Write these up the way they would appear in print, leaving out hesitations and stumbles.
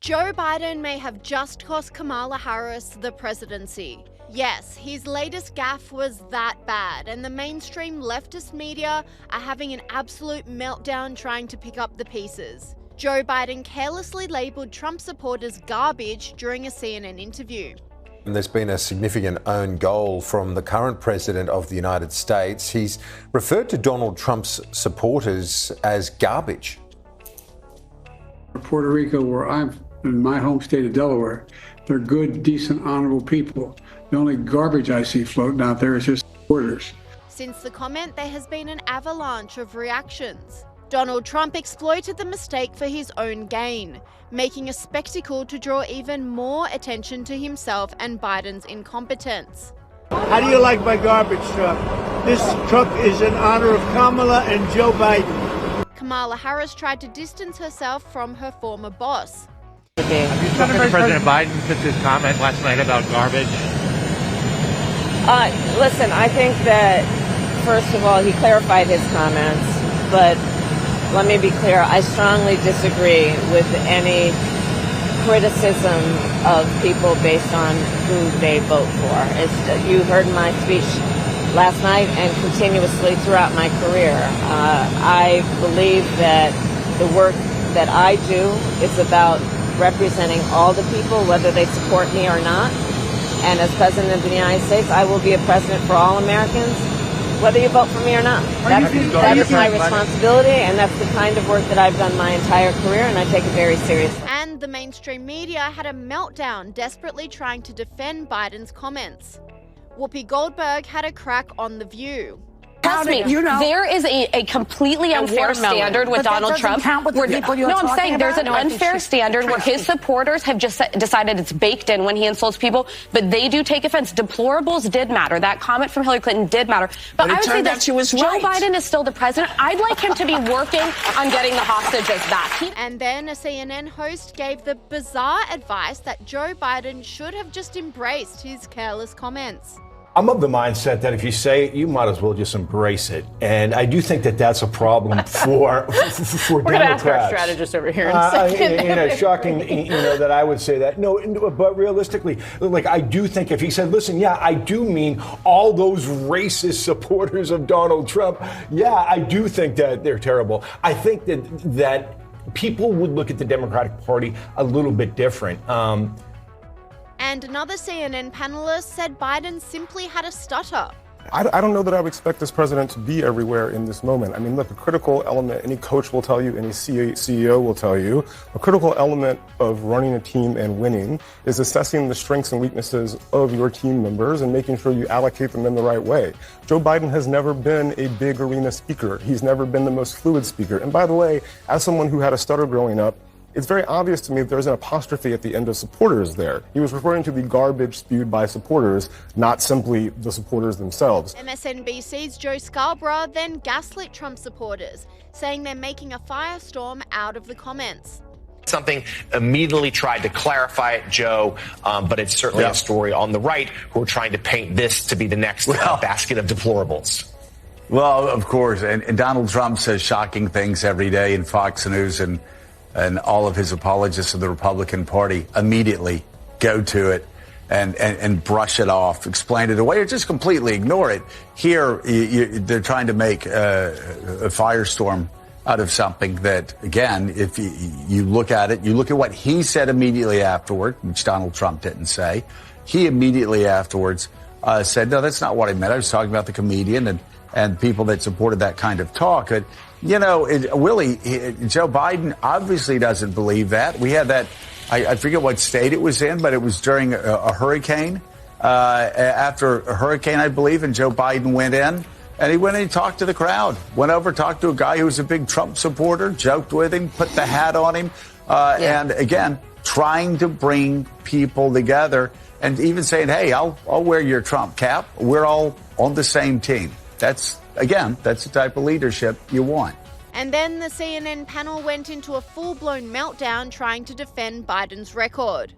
Joe Biden may have just cost Kamala Harris the presidency. Yes, his latest gaffe was that bad, and the mainstream leftist media are having an absolute meltdown trying to pick up the pieces. Joe Biden carelessly labelled Trump supporters garbage during a CNN interview. And there's been a significant own goal from the current president of the United States. He's referred to Donald Trump's supporters as garbage. Puerto Rico, where I'm in my home state of Delaware, they're good, decent, honorable people. The only garbage I see floating out there is his supporters. Since the comment, there has been an avalanche of reactions. Donald Trump exploited the mistake for his own gain, making a spectacle to draw even more attention to himself and Biden's incompetence. How do you like my garbage truck? This truck is in honor of Kamala and Joe Biden. Kamala Harris tried to distance herself from her former boss. Have you spoken to President Biden since his comment last night about garbage? Listen, I think that, first of all, he clarified his comments, but let me be clear, I strongly disagree with any criticism of people based on who they vote for. You heard my speech last night and continuously throughout my career. I believe that the work that I do is about representing all the people, whether they support me or not. And as President of the United States, I will be a president for all Americans, whether you vote for me or not. That is my responsibility, and that's the kind of work that I've done my entire career, and I take it very seriously. And the mainstream media had a meltdown, desperately trying to defend Biden's comments. Whoopi Goldberg had a crack on The View. Trust me, there is a completely unfair standard with Donald Trump. I'm saying there's an unfair standard where his supporters have just decided it's baked in when he insults people, but they do take offense. Deplorables did matter. That comment from Hillary Clinton did matter. But I would say that Joe Biden is still the president. I'd like him to be working on getting the hostages back. And then a CNN host gave the bizarre advice that Joe Biden should have just embraced his careless comments. I'm of the mindset that if you say it, you might as well just embrace it. And I do think that that's a problem for Democrats. We're going to ask our strategist over here in a second. Shocking, that I would say that. No, but realistically, like, I do think if he said, listen, yeah, I do mean all those racist supporters of Donald Trump. Yeah, I do think that they're terrible. I think that people would look at the Democratic Party a little bit different. And another CNN panelist said Biden simply had a stutter. I don't know that I would expect this president to be everywhere in this moment. I mean, look, a critical element, any coach will tell you, any CEO will tell you, a critical element of running a team and winning is assessing the strengths and weaknesses of your team members and making sure you allocate them in the right way. Joe Biden has never been a big arena speaker. He's never been the most fluid speaker. And by the way, as someone who had a stutter growing up, it's very obvious to me that there's an apostrophe at the end of supporters there. He was referring to the garbage spewed by supporters, not simply the supporters themselves. MSNBC's Joe Scarborough then gaslit Trump supporters, saying they're making a firestorm out of the comments. Something immediately tried to clarify it, Joe, but it's certainly a story on the right who are trying to paint this to be the next basket of deplorables. Well, of course, and Donald Trump says shocking things every day in Fox News, and all of his apologists of the Republican Party immediately go to it and brush it off, explain it away, or just completely ignore it. Here, they're trying to make a firestorm out of something that, again, if you look at it, you look at what he said immediately afterward, which Donald Trump didn't say. He immediately afterwards said, no, that's not what I meant. I was talking about the comedian and people that supported that kind of talk. Willie, Joe Biden obviously doesn't believe that. We had that, I forget what state it was in, but it was during a hurricane, after a hurricane, I believe, and Joe Biden went in, and he went and he talked to the crowd, went over, talked to a guy who was a big Trump supporter, joked with him, put the hat on him, and again, trying to bring people together and even saying, hey, I'll wear your Trump cap. We're all on the same team. That's the type of leadership you want. And then the CNN panel went into a full-blown meltdown trying to defend Biden's record.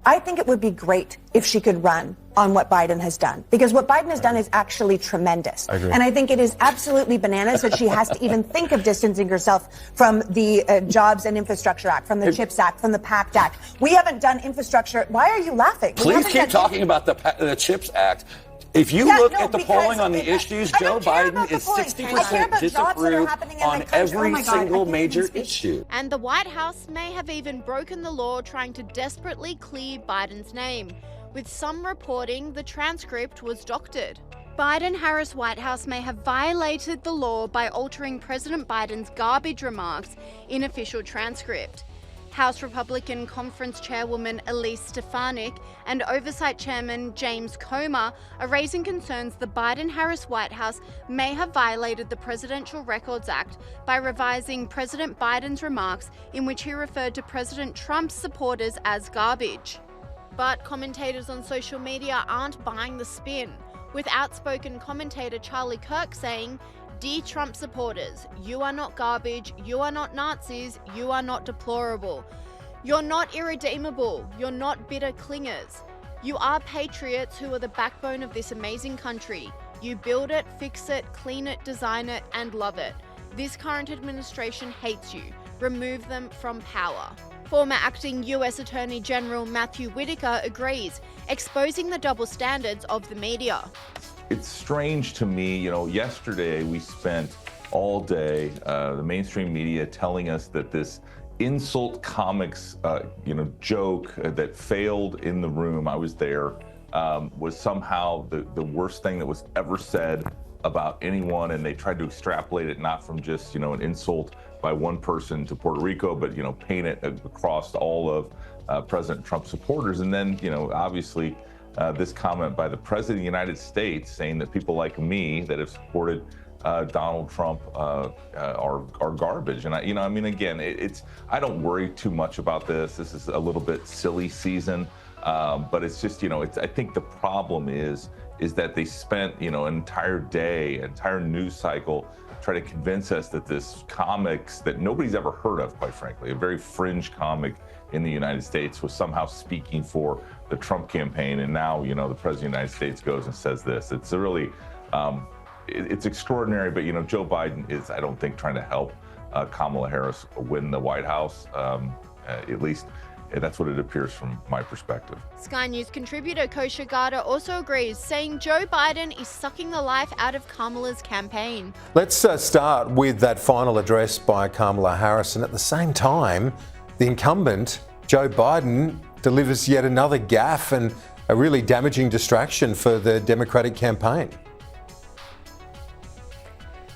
I think it would be great if she could run on what Biden has done, because what Biden has done is actually tremendous. I agree. And I think it is absolutely bananas that she has to even think of distancing herself from the Jobs and Infrastructure Act, from the CHIPS Act, from the PACT Act. We haven't done infrastructure. Why are you laughing? Please keep talking about the CHIPS Act. If you look at the polling on the issues, Joe Biden is 60% disapproved on every single major issue. And the White House may have even broken the law trying to desperately clear Biden's name. With some reporting, the transcript was doctored. Biden-Harris White House may have violated the law by altering President Biden's garbage remarks in official transcript. House Republican Conference Chairwoman Elise Stefanik and Oversight Chairman James Comer are raising concerns the Biden-Harris White House may have violated the Presidential Records Act by revising President Biden's remarks in which he referred to President Trump's supporters as garbage. But commentators on social media aren't buying the spin, with outspoken commentator Charlie Kirk saying, "Dear Trump supporters, you are not garbage, you are not Nazis, you are not deplorable. You're not irredeemable, you're not bitter clingers. You are patriots who are the backbone of this amazing country. You build it, fix it, clean it, design it, and love it. This current administration hates you. Remove them from power." Former acting US Attorney General Matthew Whitaker agrees, exposing the double standards of the media. It's strange to me, yesterday we spent all day, the mainstream media telling us that this insult comics, joke that failed in the room, I was there, was somehow the worst thing that was ever said about anyone, and they tried to extrapolate it not from just, an insult by one person to Puerto Rico, but, paint it across all of President Trump supporters. And then, obviously, this comment by the President of the United States saying that people like me that have supported Donald Trump are garbage. And again, I don't worry too much about this. This is a little bit silly season, but it's just, I think the problem is that they spent, an entire day, entire news cycle trying to convince us that this comics that nobody's ever heard of, quite frankly, a very fringe comic in the United States, was somehow speaking for the Trump campaign. And now, the President of the United States goes and says this. It's a really, it's extraordinary, but, Joe Biden is, I don't think, trying to help Kamala Harris win the White House, at least. That's what it appears from my perspective. Sky News contributor Kosha Gada also agrees, saying Joe Biden is sucking the life out of Kamala's campaign. Let's start with that final address by Kamala Harris, and at the same time, the incumbent, Joe Biden, delivers yet another gaffe and a really damaging distraction for the Democratic campaign.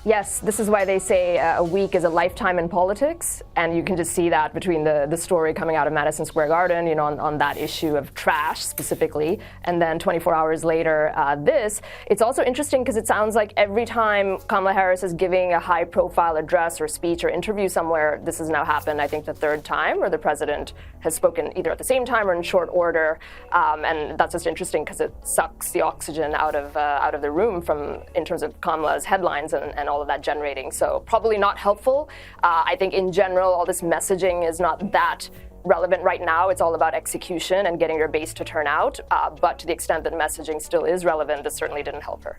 Yes, this is why they say a week is a lifetime in politics, and you can just see that between the story coming out of Madison Square Garden, on that issue of trash specifically, and then 24 hours later, this. It's also interesting because it sounds like every time Kamala Harris is giving a high-profile address or speech or interview somewhere, this has now happened, I think, the third time, where the president has spoken either at the same time or in short order, and that's just interesting because it sucks the oxygen out of the room in terms of Kamala's headlines and all of that generating. So probably not helpful. I think in general, all this messaging is not that relevant right now. It's all about execution and getting your base to turn out. But to the extent that messaging still is relevant, this certainly didn't help her.